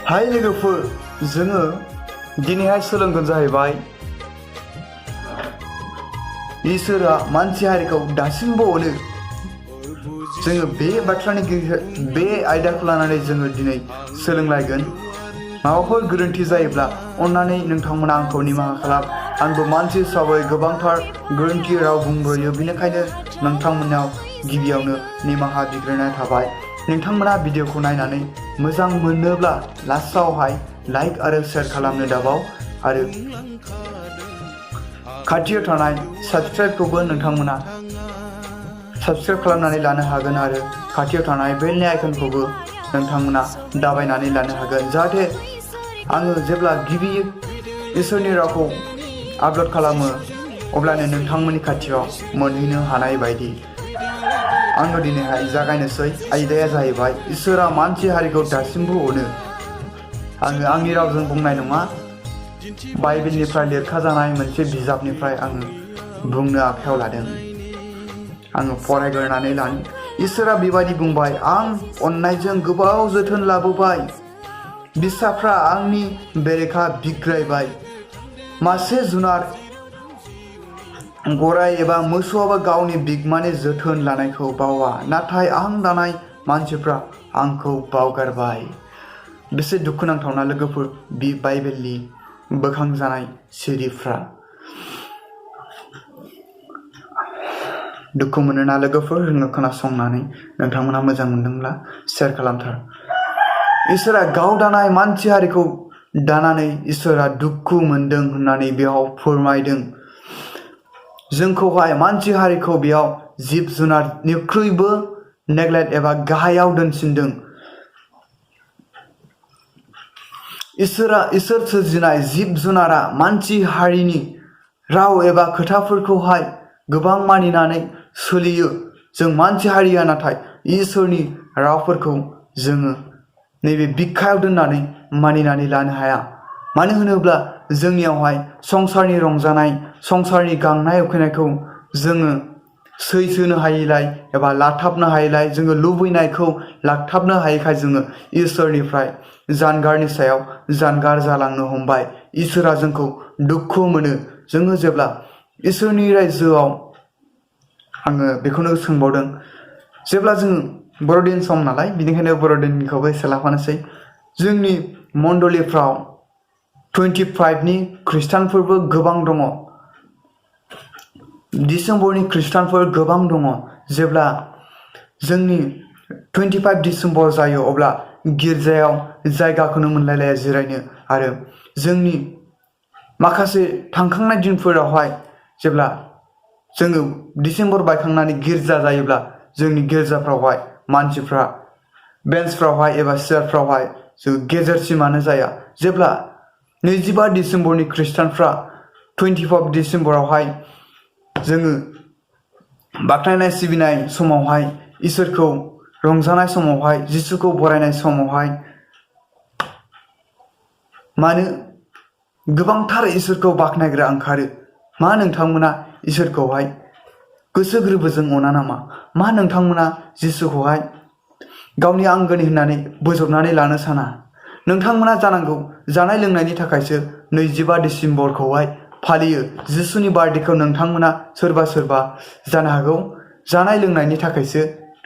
हाय लोगोफोर, जोङो दिनैहाय सोलोंगोन जाहैबाय इसोरा मानसि हारिखौ दासिमबो अनो। जोङो बे बाथ्रानि बे आयदाखौ लानानै जोङो दिनै सोलोंलायगोन। माबाफोर गोरोन्थि जायोब्ला अन्नानै नोंथांमोना आंखौ निमाहा खालाम। आंबो मानसि हिसाबै गोबांथार गोरोन्थि राव बुंब्रोयो, बेनिखायनो नोंथांमोनाव गिबियावनो निमाहा बिग्रोनाय थाबाय। नोंथांमोना भिडिअखौ नायनानै मोजां मोनोब्ला लास्टआवहाय लाइक आरो शेयार खालामनो दाबाव, आरो खाथियाव थानाय साबस्क्राइबखौबो नोंथांमोना साबस्क्राइब खालामनानै लानो हागोन, आरो खाथियाव थानाय बेलनि आइकनखौबो नोंथांमोना दाबायनानै लानो हागोन, जाहाथे आङो जेब्ला गिबि इसोरनि रावखौ आपल'ड खालामो अब्लानो नोंथांमोननि खाथियाव मोनहैनो हानाय बायदि। आङो दिनैहाय जागायनोसै। आयदाया जाहैबाय इसोरा मानसि हारिखौ दासिमबो अनो। आङो आंनि रावजों बुंनाय नङा, बाइबेलनिफ्राय लिरखाजानाय मोनसे बिजाबनिफ्राय आङो बुंनो आखायाव लादों। आङो फरायग्रोनानै लानो। इसोरा बेबायदि बुंबाय, आं अननायजों गोबाव जोथोन लाबोबाय, बिसाफ्रा आंनि बेरेखा बिग्रायबाय। मासे जुनार गराय एबा मोसौआबो गावनि बिगोमानि जोथोन लानायखौ बावा, नाथाय आं दानाय मानसिफ्रा आंखौ बावगारबाय। बेसे दुखुनांथावना लोगोफोर, बे बाइबेलनि बोखांजानाय सिरिफ्रा। दुखु मोनोना लोगोफोर? जोङो खोनासंनानै नोंथांमोना मोजां मोनदोंब्ला शेयार खालामथार। इसोरा गाव दानाय मानसि हारिखौ दानानै इसोरा दुखु मोनदों होननानै बेयाव फोरमायदों। जोंखौहाय मानसि हारिखौ बेयाव जिब जुनारनिख्रुइबो नेग्लेक्ट एबा गाहायाव दोनसिनदों। इसोर सोरजिनाय जिब जुनारा मानसि हारिनि राव एबा खोथाफोरखौहाय गोबां मानिनानै सोलियो। जों मानसि हारिया नाथाय इसोरनि रावफोरखौ जोङो नैबे बिखायाव दोननानै मानिनानै लानो हाया। मानो होनोब्ला जोंनियावहाय संसारनि रंजानाय, संसारनि गांनाय उखैनायखौ जोङो सैसोनो हायैलाय एबा लाथाबनो हायैलाय, जोङो लुबैनायखौ लाथाबनो हायैखाय जोङो इसोरनिफ्राय जानगारनि सायाव जानगार जालांनो हमबाय। इसोरा जोंखौ दुखु मोनो। जोङो जेब्ला इसोरनि रायजोआव, आङो बेखौनो सोंबावदों, जेब्ला जों बर'दिन सम नालाय, बेनिखायनो बर'दिनखौबो एसे लाफानोसै। जोंनि मण्डलिफ्राव 25नि खृष्टानफोरबो गोबां दङ, डिसेम्बरनि खृष्टानफोर गोबां दङ। जेब्ला जोंनि 25 डिसेम्बर जायो अब्ला गिर्जायाव जायगाखौनो मोनलायलाया जिरायनो, आरो जोंनि माखासे थांखांनाय दिनफोरावहाय जेब्ला जोङो डिसेम्बर बायखांनानै गिर्जा जायोब्ला जोंनि गिर्जाफ्रावहाय मानसिफ्रा बेन्चफ्रावहाय एबा चेयारफ्रावहाय जों गेजेरसिमानो जाया। जेब्ला 25 डिसेम्बरनि खृष्टानफ्रा 25 डिसेम्बरावहाय जोङो बाख्नायनाय सिबिनाय समावहाय, इसोरखौ रंजानाय समावहाय, जिसुखौ बरायनाय समावहाय, मानो गोबांथार इसोरखौ बाख्नायग्रा ओंखारो? मा नोंथांमोना इसोरखौहाय गोसो गोरबोजों अना नामा? मा नोंथांमोना जिसुखौहाय गावनि आंगोनि होननानै बोजबनानै लानो साना? नोंथांमोना जानांगौ जानाय लोंनायनि थाखायसो 25 डिसेम्बरखौहाय फालियो। जिसुनि बार्थडेखौ नोंथांमोना सोरबा सोरबा जानो हागौ जानाय लोंनायनि थाखायसो,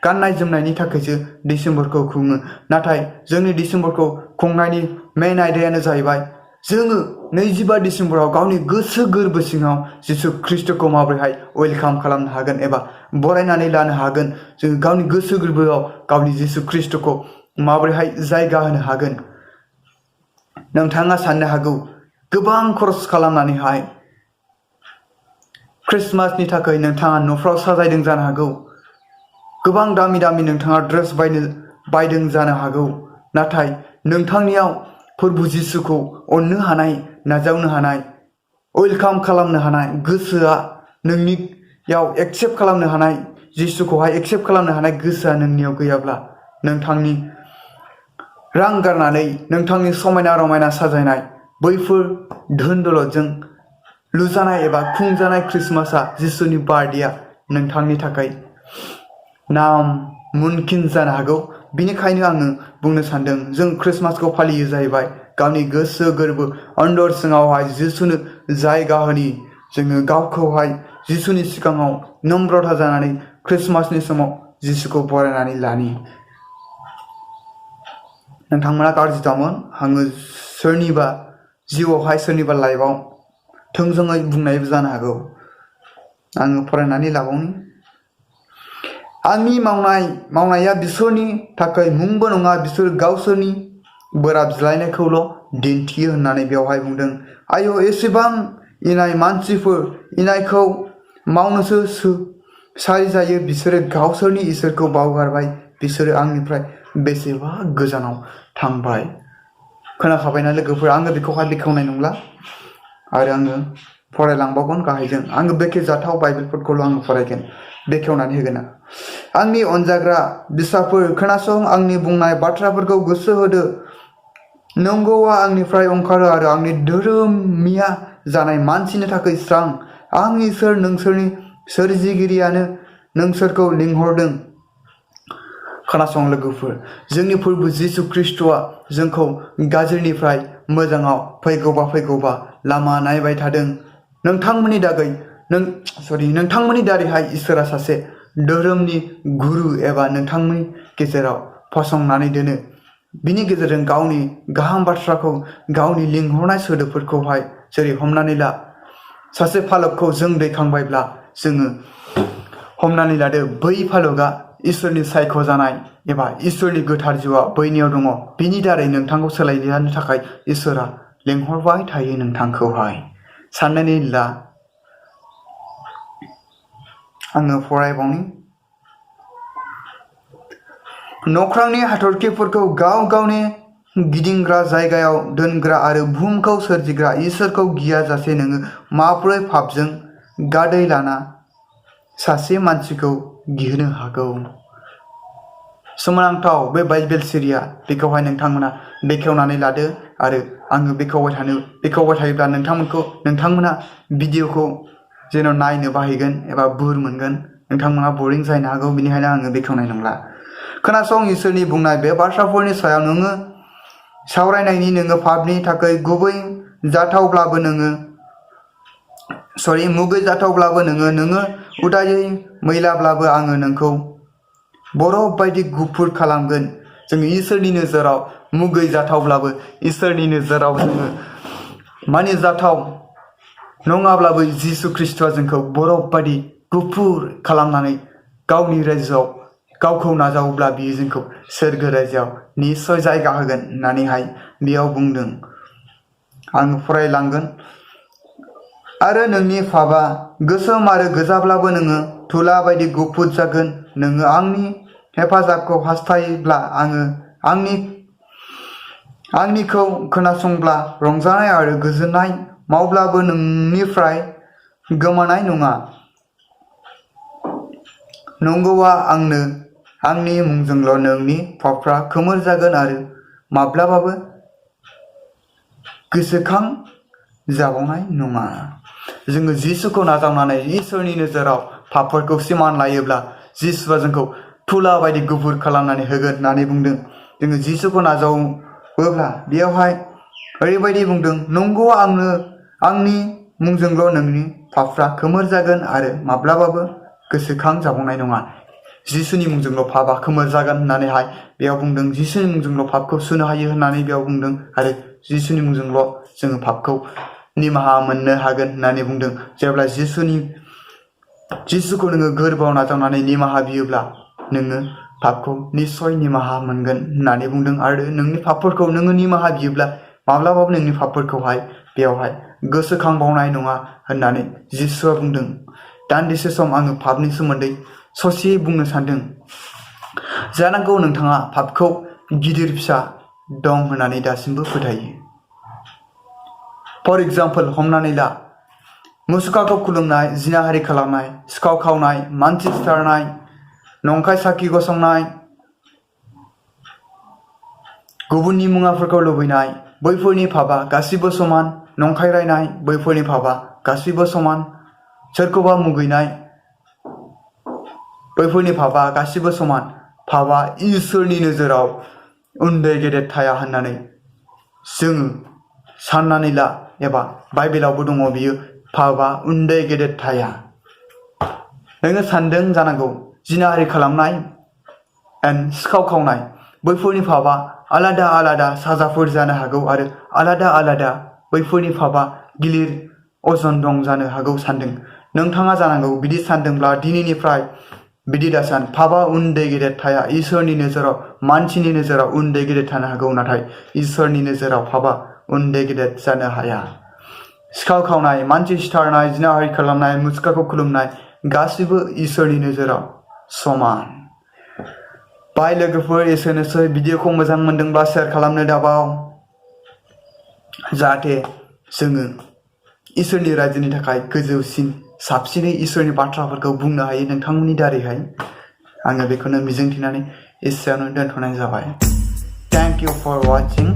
गाननाय जोमनायनि थाखायसो डिसेम्बरखौ खुङो। नाथाय जोंनि डिसेम्बरखौ खुंनायनि मेन आयदायानो जाहैबाय जोङो 25 डिसेम्बराव गावनि गोसो गोरबो सिङाव जिसु ख्रिस्ट'खौ माबोरैहाय वेलकाम खालामनो हागोन एबा बरायनानै लानो हागोन। जोङो गावनि गोसो गोरबोआव गावनि जिसु ख्रिस्ट'खौ माबोरैहाय जायगा होनो हागोन। नोंथाङा साननो हागौ गोबां खरस खालामनानैहाय ख्रिस्टमासनि थाखाय नोंथाङा न'फ्राव साजायदों जानो हागौ, गोबां दामि दामि नोंथाङा ड्रेस बायदों जानो हागौ, नाथाय नोंथांनियाव फोरबु जिसुखौ अननो हानाय, नाजावनो हानाय, वेलकाम खालामनो हानाय गोसोआ नोंनियाव एक्सेप्ट खालामनो हानाय, जिसुखौहाय एक्सेप्ट खालामनो हानाय गोसोआ नोंनियाव गैयाब्ला, नोंथांनि रां गारनानै नोंथांनि समायना रमायना साजायनाय बैफोर धोन दौलतजों लुजानाय एबा खुंजानाय ख्रिस्टमासआ, जिसुनि बार्थडेआ नोंथांनि थाखाय नामुमकिन जानो हागौ। बिनिखायनो आङो बुंनो सानदों जों ख्रिस्टमासखौ फालियो जाहैबाय गावनि गोसो गोरबो अन्दर सिङावहाय जिसुनो जायगा होनि जोङो गावखौहाय जिसुनि सिगाङाव नम्रता जानानै ख्रिस्टमासनि समाव जिसुखौ बरायनानै लानि। नोंथांमोना गाज्रि दामोन आङो सोरनिबा जिउआवहाय सोरनिबा लाइफआव थोंजोङै बुंनायबो जानो हागौ। आङो फरायनानै लाबावनि आंनि मावनाया बिसोरनि थाखाय मुंबो नङा बिसोर गावसोरनि बोराब बिलायनायखौल' दिन्थियो होननानै बेवहाय बुंदों। आयौ एसेबां इनाय मानसिफोर इनायखौ मावनोसो सारि जायो बिसोरो गावसोरनि इसोरखौ बावगारबाय बिसोरो आंनिफ्राय बेसेबा गोजानाव थांबाय। खोनाखाबायना लोगोफोर आङो बेखौहाय बेखेवनाय नंला आरो आङो फरायलांबावगोन गाहायजों आङो बेखेवजाथाव बाइबेलफोरखौल' आङो फरायगोन बेखेवनानै होगोन। आंनि अनजाग्रा बिसाफोर खोनासं आंनि बुंनाय बाथ्राफोरखौ गोसो होदो। नंगौआ आंनिफ्राय ओंखारो आरो आंनि धोरोमिया जानाय मानसिनि थाखाय स्रां। आं इसोर नोंसोरनि सोरजिगिरियानो नोंसोरखौ लिंहरदों। खोनासं लोगोफोर जोंनि प्रभु जिसु ख्रिस्ट'आ जोंखौ गाज्रिनिफ्राय मोजाङाव फैगौबा लामा नायबाय थादों। नोंथांमोननि दारैहाय इसोरा सासे धोरोमनि गुरु एबा नोंथांमोननि गेजेराव फसंनानै दोनो। बिनि गेजेरजों गावनि गाहाम बाथ्राखौ गावनि लिंहरनाय सोदोबफोरखौहाय जेरै हमनानै ला सासे फालकखौ जों दैखांबायब्ला जोङो हमनानै लादो बै फालकआ इसोरनि सायख'जानाय एबा इसोरनि गोथार जिउआ बैनियाव दङ। बिनि दारै नोंथांखौ सोलायनो थाखाय इसोरा लेंहरबाय थायो नोंथांखौहाय। साननानै ला आङो फरायबावनि नख्रांनि हाथरखिफोरखौ गाव गावनि गिदिंग्रा जायगायाव दोनग्रा आरो बुहुमखौ सोरजिग्रा इसोरखौ गियाजासे नोङो माब्रै पापजों गादै लाना सासे मानसिखौ गिहोनो हागौ। सोमोनांथाव बे बाइबेल सिरिया बेखौहाय नोंथांमोना बेखेवनानै लादो आरो आङो बेखेवबाय थायोब्ला नोंथांमोना भिडिअखौ जेन' नायनो बाहायगोन एबा बोर मोनगोन। नोंथांमोना बरिं जानो हागौ बेनिखायनो आङो बेखेवनाय नंला। खोनासं इसोरनि बुंनाय बे बाथ्राफोरनि सायाव नोङो सावरायनायनि नोङो पापनि थाखाय मुगै जाथावब्लाबो नोङो उदायै मैलाब्लाबो आङो नोंखौ बरफ बायदि गुफुर खालामगोन। जोङो इसोरनि नोजोराव मुगै जाथावब्लाबो इसोरनि नोजोराव जोङो मानिजाथाव नङाब्लाबो जिसु ख्रिस्ट'आ जोंखौ बरफ बायदि गुफुर खालामनानै गावनि रायजोआव गावखौ नाजावोब्ला बियो जोंखौ सोरगो रायजोआव निस्सय जायगा होगोन होननानैहाय बेयाव बुंदों। आं फरायलांगोन आरो नोंनि पापआ गोसोम आरो गोजाब्लाबो नोङो तुला बायदि गुफुर जागोन। नोङो आंनि हेफाजाबखौ हास्थायोब्ला आंनिखौ खोनासंब्ला रंजानाय आरो गोजोननाय मावब्लाबो नोंनिफ्राय गोमानाय नङा। नंगौआ आंनि मुंजोंल' नोंनि पापफ्रा खोमोर जागोन आरो माब्लाबाबो गोसोखां जाबावनाय नङा। जोङो जिसुखौ नाजावनानै इसोरनि नोजोराव पापफोरखौ सिमान लायोब्ला जिसुआ जोंखौ तुला बायदि गुफुर खालामनानै होगोन होननानै बुंदों। जोङो जिसुखौ नाजावोब्ला बेयावहाय ओरैबायदि बुंदों नंगौआ आंनि मुंजोंल' नोंनि पापफ्रा खोमोर जागोन आरो माब्लाबाबो गोसोखां जाबावनाय नङा। जिसुनि मुंजोंल' पापआ खोमोर जागोन होननानैहाय बेयाव बुंदों। जिसुनि मुंजोंल' पापखौ सुनो हायो होननानै बेयाव बुंदों आरो जिसुनि मुंजोंल' जोङो पापखौ निमाहा मोननो हागोन होननानै बुंदों। जेब्ला जिसुखौ नोङो गोरबोआव नाजावनानै निमाहा बियोब्ला नोङो पापखौ निस्सय निमाहा मोनगोन होननानै बुंदों आरो नोंनि पापफोरखौ नोङो निमाहा बियोब्ला माब्लाबाबो नोंनि पापफोरखौहाय बेयावहाय गोसोखांबावनाय नङा होननानै जिसुआ बुंदों। दान्दिसे सम आङो पापनि सोमोन्दै ससे बुंनो सानदों। जानांगौ नोंथाङा पापखौ गिदिर फिसा दं होननानै दासिमबो फोथायो। फर एग्जाम्पल हमनानै ला मुसुखाखौ खुलुमनाय, जिनाहारि खालामनाय, सिखाव खावनाय, मानसि सिथारनाय, नंखाय साखि गसंनाय, गुबुननि मुवाफोरखौ लुबैनाय बैफोरनि पापआ गासिबो समान। नंखाय रायनाय बैफोरनि पापआ गासिबो समान। सोरखौबा मुगैनाय बैफोरनि पापआ गासिबो समान। पापआ इसोरनि नोजोराव उन्दै गेदेर थाया होननानै जोङो साननानै ला एबा बाइबेलावबो दङ बियो पापआ उन्दै गेदेर थाया। नोङो सानदों जानांगौ जिनाहारि खालामनाय सिखाव खावनाय बैफोरनि पापआ आलादा आलादा साजाफोर जानो हागौ आरो आलादा आलादा बैफोरनि पापआ गिलिर अजन दं जानो हागौ सानदों। नोंथाङा जानांगौ बिदि सानदोंब्ला दिनैनिफ्राय बिदि दासान पापआ उन्दै गेदेर थाया। इसोरनि नोजोराव मानसिनि नोजोराव उन्दै गेदेर थानो हागौ नाथाय इसोरनि नोजोराव पापआ उन्दै गेदेर जानो हाया। सिखाव खावनाय मानसि सिथारनाय जिनाहारि खालामनाय मुसुखाखौ खुलुमनाय गासिबो इसोरनि नोजोराव समान। बाय लोगोफोर एसेनोसै भिडिअखौ मोजां मोनदोंब्ला शेयार खालामनो दाबाव जाहाथे जोङो इसोरनि रायजोनि थाखाय गोजौसिन साबसिनै इसोरनि बाथ्राफोरखौ बुंनो हायो नोंथांमोननि दारैहाय। आङो बेखौनो मिजिंथिनानै एसेयावनो दोनथ'नाय जाबाय। Thank you for watching.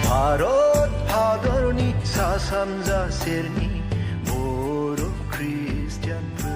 Bharat हादरनि सा सानजा सेरनि बर' ख्रिस्टियानफोर